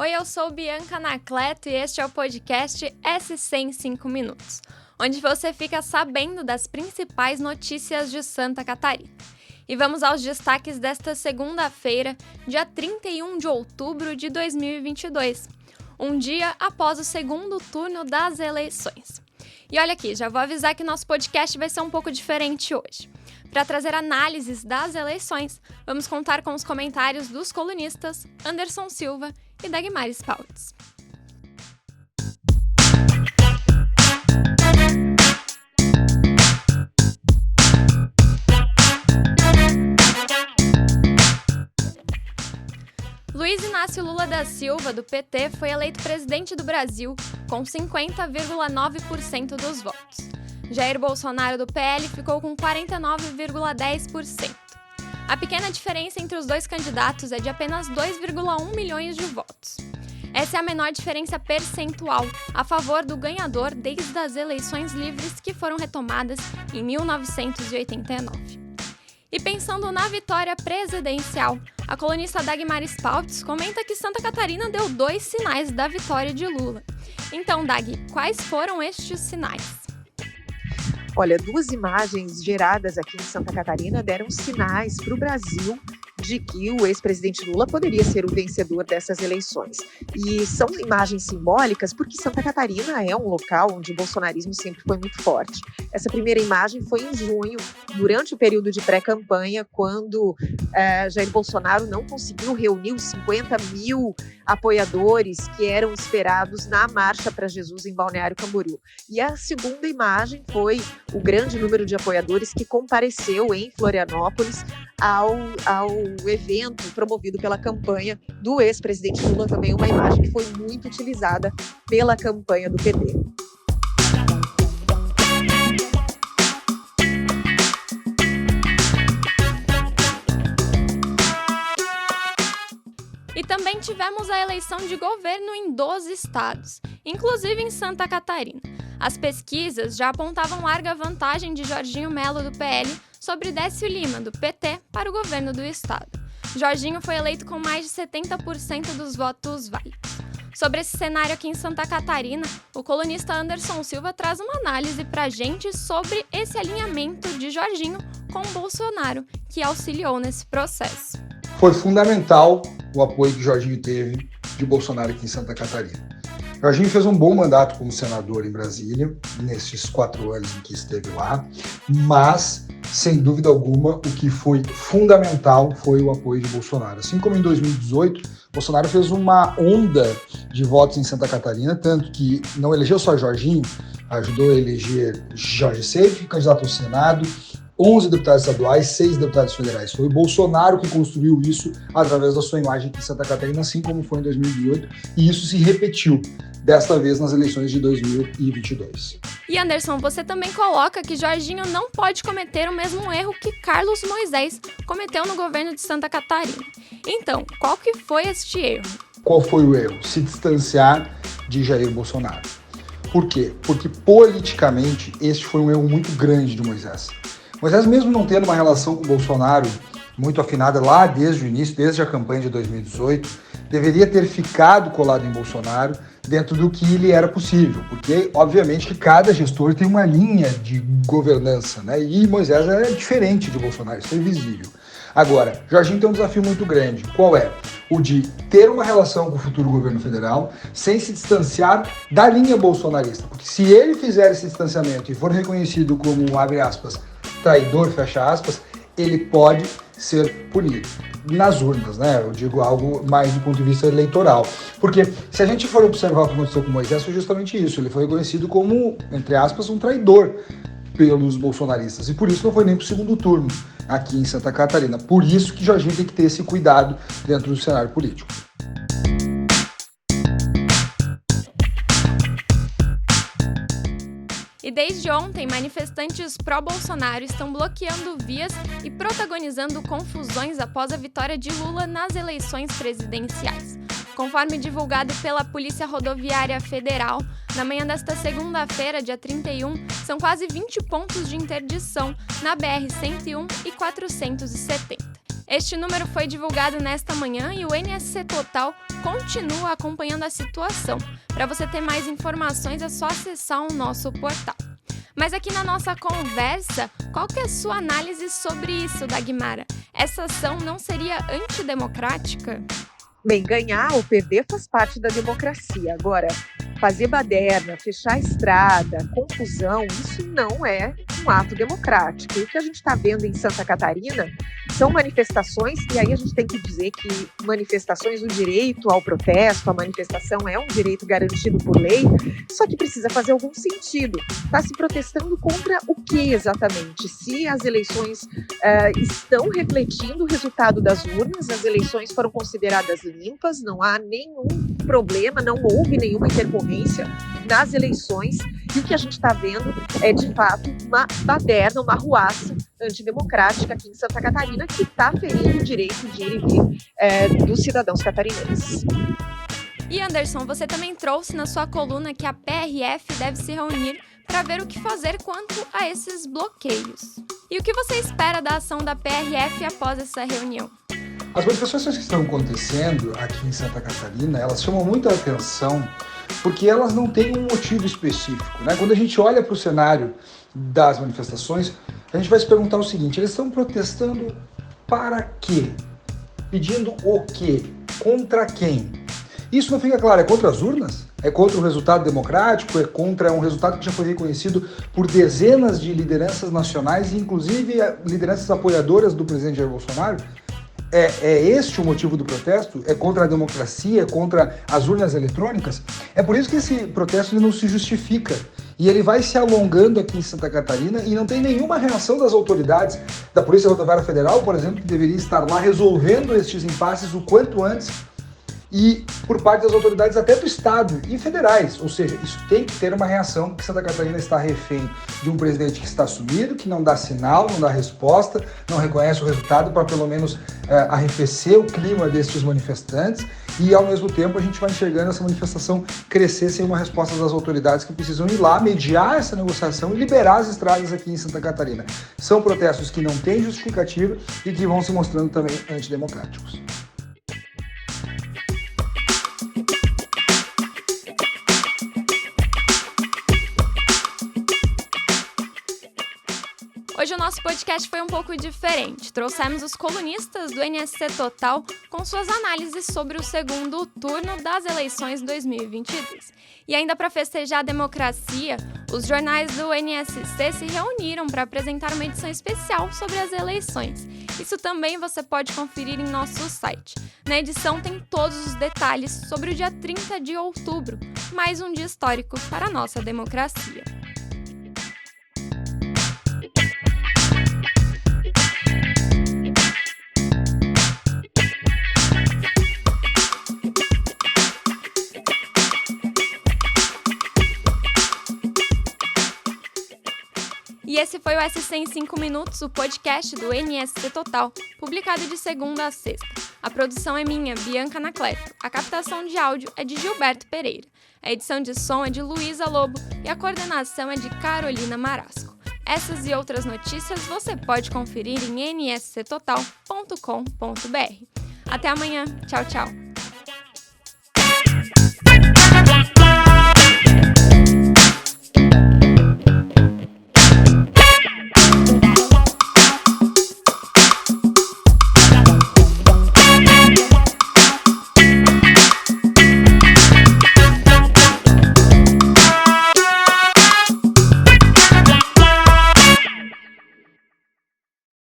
Oi, eu sou Bianca Anacleto e este é o podcast SC em 5 minutos, onde você fica sabendo das principais notícias de Santa Catarina. E vamos aos destaques desta segunda-feira, dia 31 de outubro de 2022, um dia após o segundo turno das eleições. E olha aqui, já vou avisar que nosso podcast vai ser um pouco diferente hoje. Para trazer análises das eleições, vamos contar com os comentários dos colunistas Anderson Silva e Dagmar Spaltz. Luiz Inácio Lula da Silva, do PT, foi eleito presidente do Brasil com 50,9% dos votos. Jair Bolsonaro, do PL, ficou com 49,10%. A pequena diferença entre os dois candidatos é de apenas 2,1 milhões de votos. Essa é a menor diferença percentual a favor do ganhador desde as eleições livres que foram retomadas em 1989. E pensando na vitória presidencial, a colunista Dagmar Spaltz comenta que Santa Catarina deu 2 sinais da vitória de Lula. Então, Dag, quais foram estes sinais? Olha, 2 imagens geradas aqui em Santa Catarina deram sinais para o Brasil de que o ex-presidente Lula poderia ser o vencedor dessas eleições. E são imagens simbólicas porque Santa Catarina é um local onde o bolsonarismo sempre foi muito forte. Essa primeira imagem foi em junho, durante o período de pré-campanha, quando Jair Bolsonaro não conseguiu reunir os 50 mil apoiadores que eram esperados na Marcha para Jesus em Balneário Camboriú. E a segunda imagem foi o grande número de apoiadores que compareceu em Florianópolis ao evento promovido pela campanha do ex-presidente Lula, também uma imagem que foi muito utilizada pela campanha do PT. E também tivemos a eleição de governo em 12 estados, inclusive em Santa Catarina. As pesquisas já apontavam larga vantagem de Jorginho Melo, do PL, sobre Décio Lima, do PT, para o governo do estado. Jorginho foi eleito com mais de 70% dos votos válidos. Sobre esse cenário aqui em Santa Catarina, o colunista Anderson Silva traz uma análise pra gente sobre esse alinhamento de Jorginho com Bolsonaro, que auxiliou nesse processo. Foi fundamental o apoio que Jorginho teve de Bolsonaro aqui em Santa Catarina. Jorginho fez um bom mandato como senador em Brasília, nesses 4 anos em que esteve lá, mas, sem dúvida alguma, o que foi fundamental foi o apoio de Bolsonaro. Assim como em 2018, Bolsonaro fez uma onda de votos em Santa Catarina, tanto que não elegeu só Jorginho, ajudou a eleger Jorge Seife, candidato ao Senado, 11 deputados estaduais, 6 deputados federais. Foi o Bolsonaro que construiu isso através da sua imagem aqui em Santa Catarina, assim como foi em 2018, e isso se repetiu, desta vez nas eleições de 2022. E Anderson, você também coloca que Jorginho não pode cometer o mesmo erro que Carlos Moisés cometeu no governo de Santa Catarina. Então, qual que foi este erro? Qual foi o erro? Se distanciar de Jair Bolsonaro. Por quê? Porque politicamente este foi um erro muito grande de Moisés. Moisés, mesmo não tendo uma relação com o Bolsonaro muito afinada lá desde o início, desde a campanha de 2018, deveria ter ficado colado em Bolsonaro dentro do que lhe era possível, porque, obviamente, que cada gestor tem uma linha de governança, né? E Moisés é diferente de Bolsonaro, isso é visível. Agora, Jorginho tem um desafio muito grande. Qual é? O de ter uma relação com o futuro governo federal sem se distanciar da linha bolsonarista. Porque se ele fizer esse distanciamento e for reconhecido como, abre aspas, traidor, fecha aspas, ele pode ser punido nas urnas, né? Eu digo algo mais do ponto de vista eleitoral. Porque se a gente for observar o que aconteceu com Moisés, foi justamente isso. Ele foi reconhecido como, entre aspas, um traidor pelos bolsonaristas. E por isso não foi nem para o segundo turno aqui em Santa Catarina. Por isso que Jorginho tem que ter esse cuidado dentro do cenário político. E desde ontem, manifestantes pró-Bolsonaro estão bloqueando vias e protagonizando confusões após a vitória de Lula nas eleições presidenciais. Conforme divulgado pela Polícia Rodoviária Federal, na manhã desta segunda-feira, dia 31, são quase 20 pontos de interdição na BR-101 e 470. Este número foi divulgado nesta manhã e o NSC Total continua acompanhando a situação. Para você ter mais informações é só acessar o nosso portal. Mas aqui na nossa conversa, qual que é a sua análise sobre isso, Dagmara? Essa ação não seria antidemocrática? Bem, ganhar ou perder faz parte da democracia. Agora, fazer baderna, fechar a estrada, confusão, isso não é um ato democrático. E o que a gente está vendo em Santa Catarina são manifestações, e aí a gente tem que dizer que manifestações, o direito ao protesto, a manifestação é um direito garantido por lei, só que precisa fazer algum sentido. Está se protestando contra o que exatamente? Se as eleições estão refletindo o resultado das urnas, as eleições foram consideradas limpas, não há nenhum problema, não houve nenhuma intercorrência nas eleições, e o que a gente está vendo é, de fato, uma baderna, uma arruaça antidemocrática aqui em Santa Catarina, que está ferindo o direito de ir e vir dos cidadãos catarinenses. E Anderson, você também trouxe na sua coluna que a PRF deve se reunir para ver o que fazer quanto a esses bloqueios. E o que você espera da ação da PRF após essa reunião? As manifestações que estão acontecendo aqui em Santa Catarina, elas chamam muita atenção porque elas não têm um motivo específico, né? Quando a gente olha para o cenário das manifestações, a gente vai se perguntar o seguinte: eles estão protestando para quê? Pedindo o quê? Contra quem? Isso não fica claro, é contra as urnas? É contra o resultado democrático? É contra um resultado que já foi reconhecido por dezenas de lideranças nacionais, inclusive lideranças apoiadoras do presidente Jair Bolsonaro? É este o motivo do protesto? É contra a democracia? É contra as urnas eletrônicas? É por isso que esse protesto ele não se justifica. E ele vai se alongando aqui em Santa Catarina e não tem nenhuma reação das autoridades, da Polícia Rodoviária Federal, por exemplo, que deveria estar lá resolvendo estes impasses o quanto antes, e por parte das autoridades até do Estado e federais. Ou seja, isso tem que ter uma reação, porque Santa Catarina está refém de um presidente que está sumido, que não dá sinal, não dá resposta, não reconhece o resultado para pelo menos arrefecer o clima destes manifestantes, e ao mesmo tempo a gente vai enxergando essa manifestação crescer sem uma resposta das autoridades que precisam ir lá, mediar essa negociação e liberar as estradas aqui em Santa Catarina. São protestos que não têm justificativa e que vão se mostrando também antidemocráticos. Hoje o nosso podcast foi um pouco diferente. Trouxemos os colunistas do NSC Total com suas análises sobre o segundo turno das eleições 2022. E ainda para festejar a democracia, os jornais do NSC se reuniram para apresentar uma edição especial sobre as eleições. Isso também você pode conferir em nosso site. Na edição tem todos os detalhes sobre o dia 30 de outubro, mais um dia histórico para a nossa democracia. E esse foi o SC em 5 minutos, o podcast do NSC Total, publicado de segunda a sexta. A produção é minha, Bianca Anacleto. A captação de áudio é de Gilberto Pereira. A edição de som é de Luísa Lobo e a coordenação é de Carolina Marasco. Essas e outras notícias você pode conferir em nsctotal.com.br. Até amanhã. Tchau, tchau.